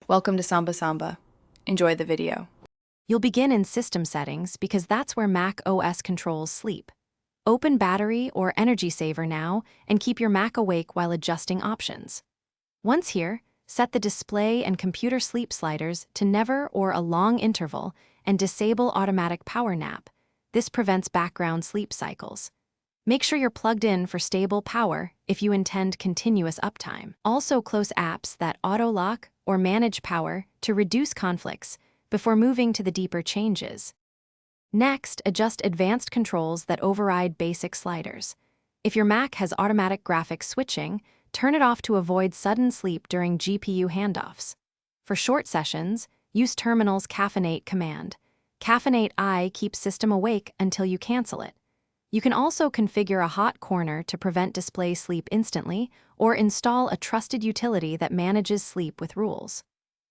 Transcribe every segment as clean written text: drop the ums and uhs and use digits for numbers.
Welcome to Samba Samba. Enjoy the video. You'll begin in System Settings because that's where Mac OS controls sleep. Open Battery or Energy Saver now and keep your Mac awake while adjusting options. Once here, set the display and computer sleep sliders to never or a long interval and disable automatic power nap. This prevents background sleep cycles. Make sure you're plugged in for stable power if you intend continuous uptime. Also close apps that auto-lock or manage power to reduce conflicts before moving to the deeper changes. Next, adjust advanced controls that override basic sliders. If your Mac has automatic graphics switching, turn it off to avoid sudden sleep during GPU handoffs. For short sessions, use Terminal's Caffeinate command. Caffeinate I keeps system awake until you cancel it. You can also configure a hot corner to prevent display sleep instantly, or install a trusted utility that manages sleep with rules.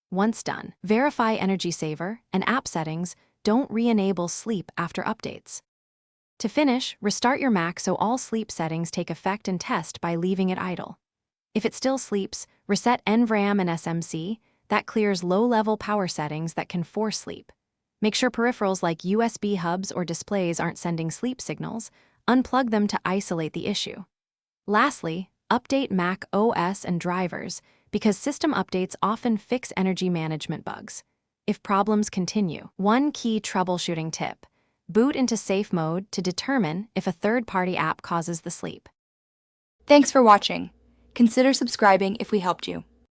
Once done, verify Energy Saver and app settings don't re-enable sleep after updates. To finish, restart your Mac so all sleep settings take effect and test by leaving it idle. If it still sleeps, reset NVRAM and SMC. That clears low-level power settings that can force sleep. Make sure peripherals like USB hubs or displays aren't sending sleep signals. Unplug them to isolate the issue. Lastly, update Mac OS and drivers because system updates often fix energy management bugs. If problems continue, one key troubleshooting tip: boot into safe mode to determine if a third-party app causes the sleep. Thanks for watching. Consider subscribing if we helped you.